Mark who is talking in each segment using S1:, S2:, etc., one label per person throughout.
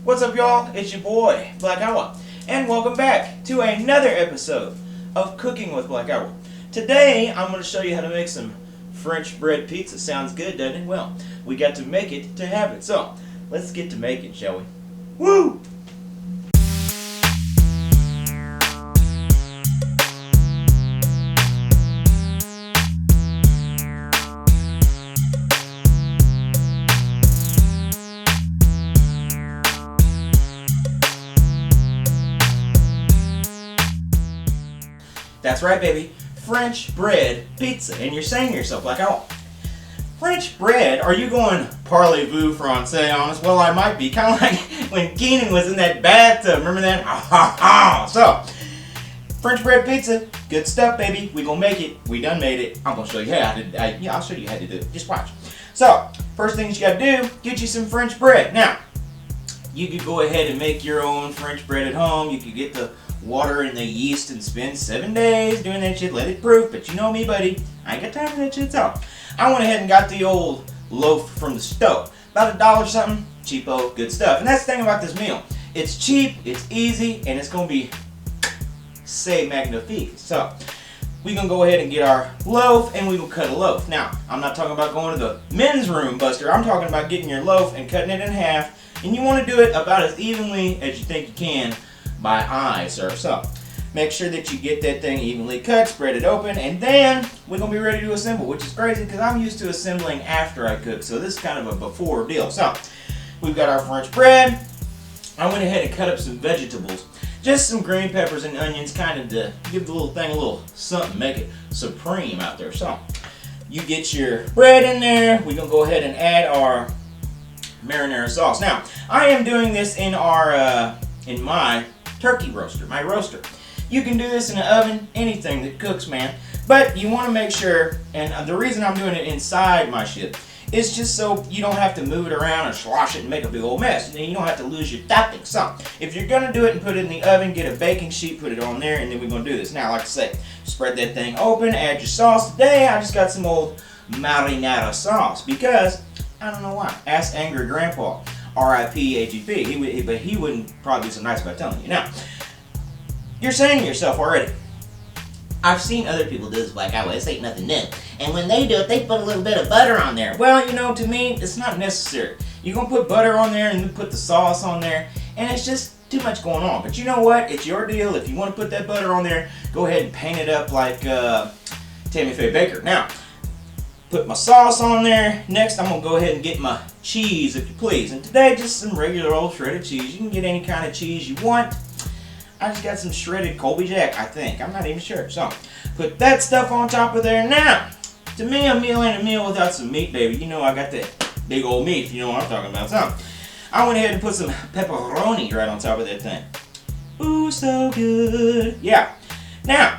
S1: What's up, y'all? It's your boy, Black Owl, and welcome back to another episode of Cooking with Black Owl. Today, I'm going to show you how to make some French bread pizza. Sounds good, doesn't it? Well, we got to make it to have it. So, let's get to making, shall we? Woo! That's right, baby. French bread pizza. And you're saying to yourself, like, oh, French bread? Are you going parlez-vous français on us? Well, I might be. Kind of like when Keenan was in that bathtub. Remember that? Ha ha ha. So, French bread pizza. Good stuff, baby. We gonna make it. We done made it. I'm gonna show you how to. I'll show you how to do it. Just watch. So, first things you gotta do, get you some French bread. Now, you could go ahead and make your own French bread at home. You could get the water and the yeast and spend 7 days doing that shit, let it proof, but you know me, buddy, I ain't got time for that shit. So I went ahead and got the old loaf from the stove, about $1 something, cheapo, good stuff. And that's the thing about this meal, it's cheap, it's easy, and it's gonna be c'est magnifique. So we gonna go ahead and get our loaf, and we gonna cut a loaf. Now, I'm not talking about going to the men's room, Buster. I'm talking about getting your loaf and cutting it in half, and you want to do it about as evenly as you think you can by eye, sir. So make sure that you get that thing evenly cut, spread it open, and then we're gonna be ready to assemble, which is crazy because I'm used to assembling after I cook, so this is kind of a before deal. So we've got our French bread. I went ahead and cut up some vegetables, just some green peppers and onions, kind of to give the little thing a little something, make it supreme out there. So you get your bread in there. We're gonna go ahead and add our marinara sauce. Now I am doing this in our in my turkey roaster, my roaster. You can do this in the oven, anything that cooks, man. But you want to make sure, and the reason I'm doing it inside my shit is just so you don't have to move it around and slosh it and make a big old mess. You don't have to lose your toppings. So if you're gonna do it and put it in the oven, get a baking sheet, put it on there, and then we're gonna do this. Now, like I say, spread that thing open, add your sauce. Today I just got some old marinara sauce because I don't know why. Ask Angry Grandpa. R.I.P. A.G.P. But he wouldn't probably be so nice about telling you. Now, you're saying to yourself already, I've seen other people do this Black Owl. This ain't nothing new. And when they do it, they put a little bit of butter on there. Well, you know, to me, it's not necessary. You're going to put butter on there and then put the sauce on there, and it's just too much going on. But you know what? It's your deal. If you want to put that butter on there, go ahead and paint it up like Tammy Faye Baker. Now, put my sauce on there. Next, I'm going to go ahead and get my cheese, if you please. And today, just some regular old shredded cheese. You can get any kind of cheese you want. I just got some shredded Colby Jack, I think. I'm not even sure. So, put that stuff on top of there. Now, to me, a meal ain't a meal without some meat, baby. You know I got that big old meat, if you know what I'm talking about. So, I went ahead and put some pepperoni right on top of that thing. Ooh, so good. Yeah. Now,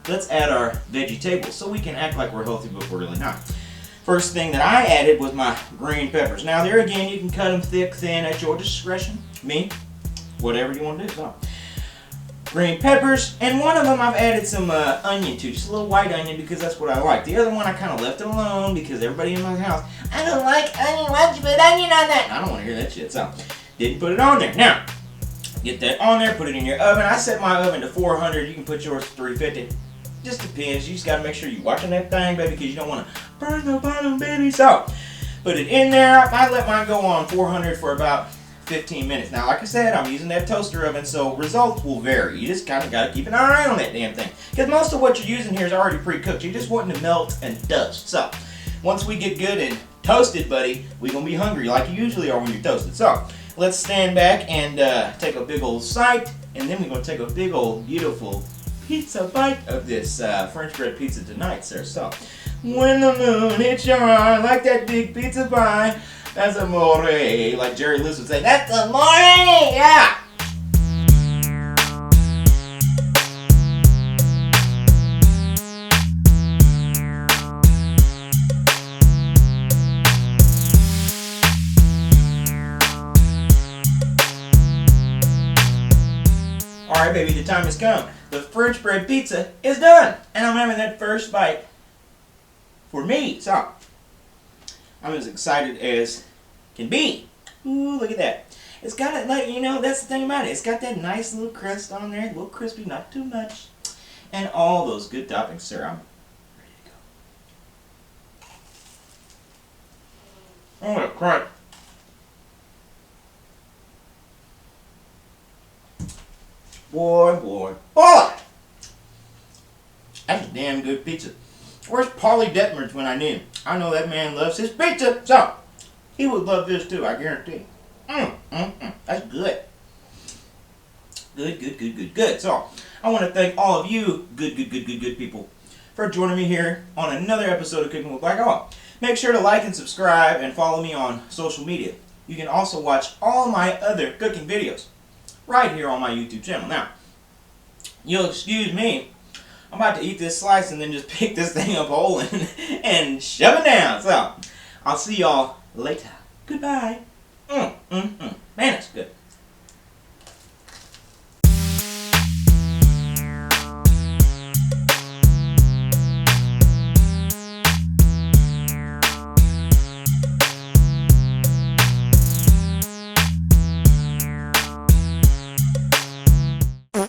S1: let's add our vegetables so we can act like we're healthy but we're really not. First thing that I added was my green peppers. Now there again, you can cut them thick, thin, at your discretion. Me, whatever you want to do. So, green peppers, and one of them I've added some onion to, just a little white onion because that's what I like. The other one I kind of left it alone because everybody in my house, I don't like onion, why'd you put onion on that? I don't want to hear that shit, so didn't put it on there. Now, get that on there, put it in your oven. I set my oven to 400, you can put yours to 350. Just depends. You just got to make sure you're watching that thing, baby, because you don't want to burn the bottom, baby. So, put it in there. I let mine go on 400 for about 15 minutes. Now, like I said, I'm using that toaster oven, so results will vary. You just kind of got to keep an eye on that damn thing. Because most of what you're using here is already pre-cooked. You're just wanting to melt and dust. So, once we get good and toasted, buddy, we're going to be hungry like you usually are when you're toasted. So, let's stand back and take a big old sight, and then we're going to take a big old beautiful pizza bite of this French bread pizza tonight, sir. So, when the moon hits your eye like that big pizza pie, that's amore. Like Jerry Lewis would say, that's amore! Yeah! Alright, baby, the time has come. The French bread pizza is done, and I'm having that first bite for me. So, I'm as excited as can be. Ooh, look at that. It's got it, like, that's the thing about it. It's got that nice little crust on there, a little crispy, not too much. And all those good toppings, sir. I'm ready to go. Oh, what a crunch. Boy. Boy! That's a damn good pizza. Where's Paulie Detmurds when I need him? I know that man loves his pizza, so he would love this too, I guarantee. That's good. Good. So, I want to thank all of you good people for joining me here on another episode of Cooking with Black Owl. Make sure to like and subscribe and follow me on social media. You can also watch all my other cooking videos right here on my YouTube channel. Now, you'll excuse me, I'm about to eat this slice and then just pick this thing up whole and shove it down. So, I'll see y'all later. Goodbye. Man, that's good.